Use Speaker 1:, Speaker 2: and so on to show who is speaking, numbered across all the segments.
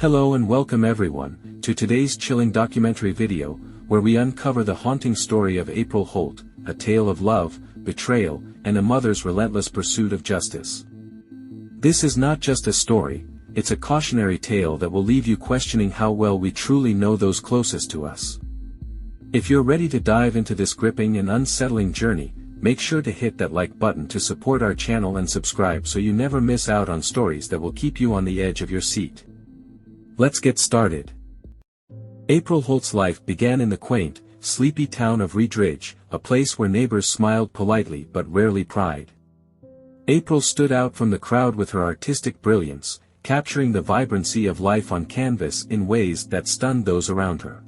Speaker 1: Hello and welcome everyone, to today's chilling documentary video, where we uncover the haunting story of April Holt, a tale of love, betrayal, and a mother's relentless pursuit of justice. This is not just a story, it's a cautionary tale that will leave you questioning how well we truly know those closest to us. If you're ready to dive into this gripping and unsettling journey, make sure to hit that like button to support our channel and subscribe so you never miss out on stories that will keep you on the edge of your seat. Let's get started. April Holt's life began in the quaint, sleepy town of Redridge, a place where neighbors smiled politely but rarely pried. April stood out from the crowd with her artistic brilliance, capturing the vibrancy of life on canvas in ways that stunned those around her.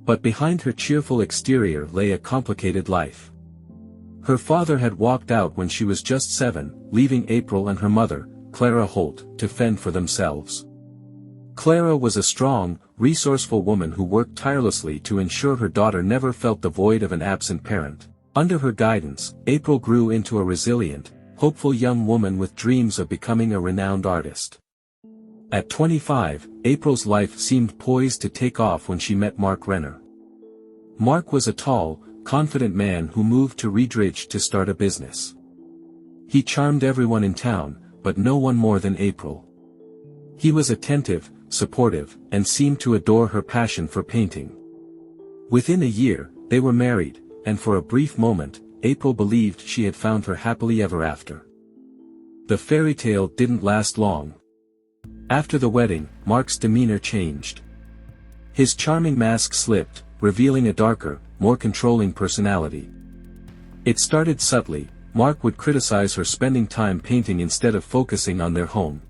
Speaker 1: But behind her cheerful exterior lay a complicated life. Her father had walked out when she was just 7, leaving April and her mother, Clara Holt, to fend for themselves. Clara was a strong, resourceful woman who worked tirelessly to ensure her daughter never felt the void of an absent parent. Under her guidance, April grew into a resilient, hopeful young woman with dreams of becoming a renowned artist. At 25, April's life seemed poised to take off when she met Mark Renner. Mark was a tall, confident man who moved to Redridge to start a business. He charmed everyone in town, but no one more than April. He was attentive, supportive, and seemed to adore her passion for painting. Within a year, they were married, and for a brief moment, April believed she had found her happily ever after. The fairy tale didn't last long. After the wedding, Mark's demeanor changed. His charming mask slipped, revealing a darker, more controlling personality. It started subtly. Mark would criticize her spending time painting instead of focusing on their home.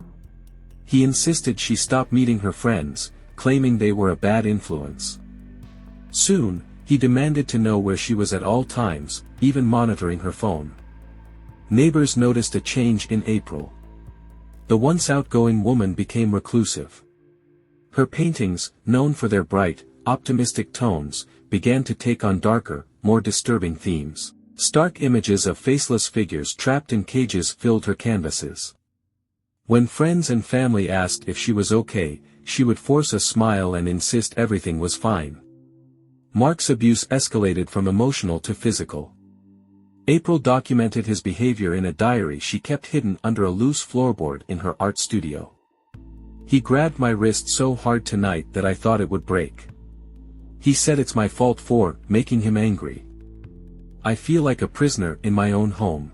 Speaker 1: He insisted she stop meeting her friends, claiming they were a bad influence. Soon, he demanded to know where she was at all times, even monitoring her phone. Neighbors noticed a change in April. The once outgoing woman became reclusive. Her paintings, known for their bright, optimistic tones, began to take on darker, more disturbing themes. Stark images of faceless figures trapped in cages filled her canvases. When friends and family asked if she was okay, she would force a smile and insist everything was fine. Mark's abuse escalated from emotional to physical. April documented his behavior in a diary she kept hidden under a loose floorboard in her art studio. "He grabbed my wrist so hard tonight that I thought it would break. He said it's my fault for making him angry. I feel like a prisoner in my own home."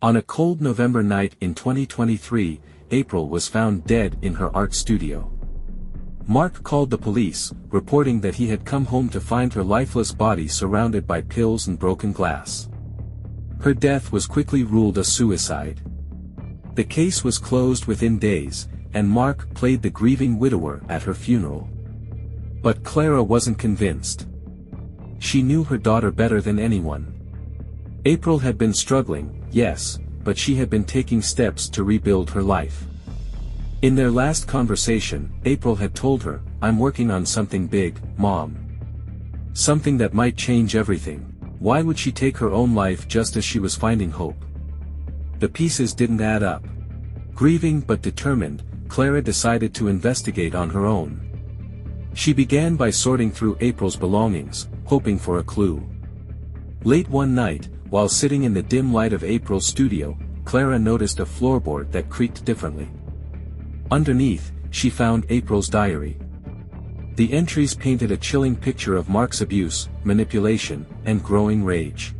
Speaker 1: On a cold November night in 2023, April was found dead in her art studio. Mark called the police, reporting that he had come home to find her lifeless body surrounded by pills and broken glass. Her death was quickly ruled a suicide. The case was closed within days, and Mark played the grieving widower at her funeral. But Clara wasn't convinced. She knew her daughter better than anyone. April had been struggling, yes, but she had been taking steps to rebuild her life. In their last conversation, April had told her, "I'm working on something big, Mom. Something that might change everything." Why would she take her own life just as she was finding hope? The pieces didn't add up. Grieving but determined, Clara decided to investigate on her own. She began by sorting through April's belongings, hoping for a clue. Late one night, while sitting in the dim light of April's studio, Clara noticed a floorboard that creaked differently. Underneath, she found April's diary. The entries painted a chilling picture of Mark's abuse, manipulation, and growing rage.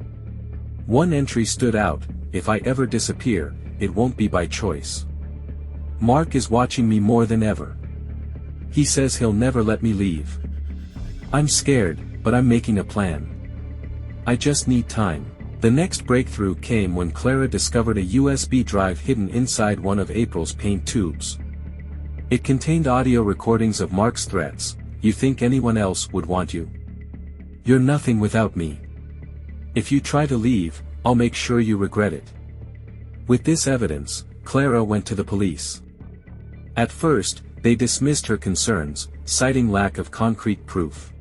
Speaker 1: One entry stood out: "If I ever disappear, it won't be by choice. Mark is watching me more than ever. He says he'll never let me leave. I'm scared, but I'm making a plan. I just need time." The next breakthrough came when Clara discovered a USB drive hidden inside one of April's paint tubes. It contained audio recordings of Mark's threats: "You think anyone else would want you? You're nothing without me. If you try to leave, I'll make sure you regret it." With this evidence, Clara went to the police. At first, they dismissed her concerns, citing lack of concrete proof.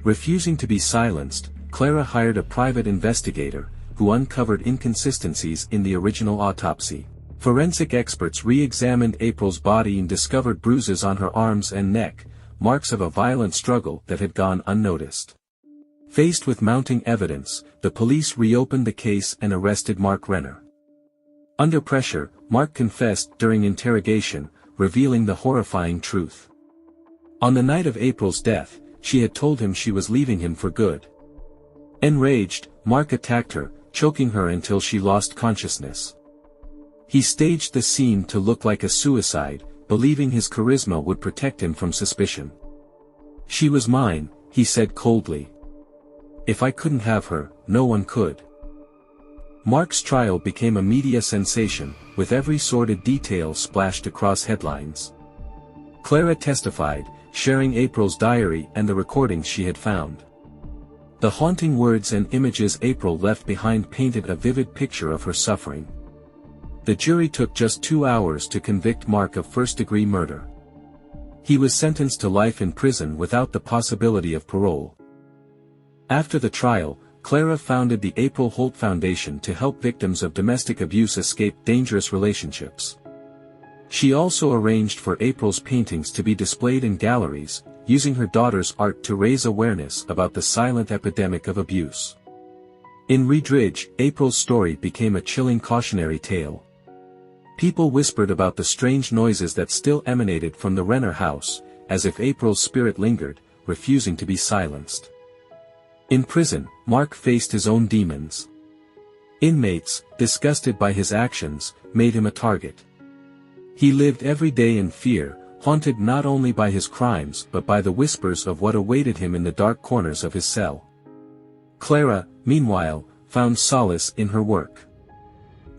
Speaker 1: Refusing to be silenced, Clara hired a private investigator, who uncovered inconsistencies in the original autopsy. Forensic experts re-examined April's body and discovered bruises on her arms and neck, marks of a violent struggle that had gone unnoticed. Faced with mounting evidence, the police reopened the case and arrested Mark Renner. Under pressure, Mark confessed during interrogation, revealing the horrifying truth. On the night of April's death, she had told him she was leaving him for good. Enraged, Mark attacked her, choking her until she lost consciousness. He staged the scene to look like a suicide, believing his charisma would protect him from suspicion. "She was mine," he said coldly. "If I couldn't have her, no one could." Mark's trial became a media sensation, with every sordid detail splashed across headlines. Clara testified, sharing April's diary and the recordings she had found. The haunting words and images April left behind painted a vivid picture of her suffering. The jury took just 2 hours to convict Mark of first-degree murder. He was sentenced to life in prison without the possibility of parole. After the trial, Clara founded the April Holt Foundation to help victims of domestic abuse escape dangerous relationships. She also arranged for April's paintings to be displayed in galleries, using her daughter's art to raise awareness about the silent epidemic of abuse. In Redridge, April's story became a chilling cautionary tale. People whispered about the strange noises that still emanated from the Renner house, as if April's spirit lingered, refusing to be silenced. In prison, Mark faced his own demons. Inmates, disgusted by his actions, made him a target. He lived every day in fear, haunted not only by his crimes but by the whispers of what awaited him in the dark corners of his cell. Clara, meanwhile, found solace in her work.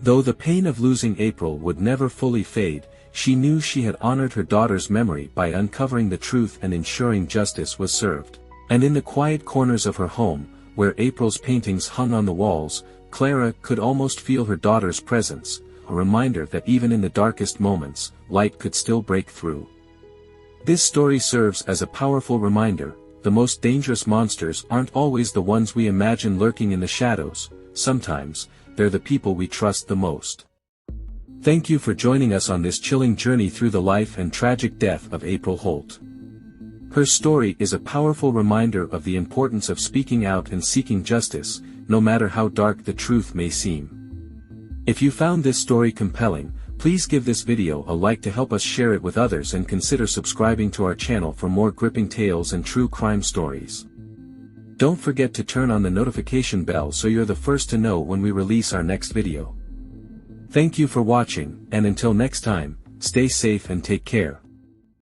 Speaker 1: Though the pain of losing April would never fully fade, she knew she had honored her daughter's memory by uncovering the truth and ensuring justice was served. And in the quiet corners of her home, where April's paintings hung on the walls, Clara could almost feel her daughter's presence, a reminder that even in the darkest moments, light could still break through. This story serves as a powerful reminder: the most dangerous monsters aren't always the ones we imagine lurking in the shadows, sometimes, they're the people we trust the most. Thank you for joining us on this chilling journey through the life and tragic death of April Holt. Her story is a powerful reminder of the importance of speaking out and seeking justice, no matter how dark the truth may seem. If you found this story compelling, please give this video a like to help us share it with others, and consider subscribing to our channel for more gripping tales and true crime stories. Don't forget to turn on the notification bell so you're the first to know when we release our next video. Thank you for watching, and until next time, stay safe and take care.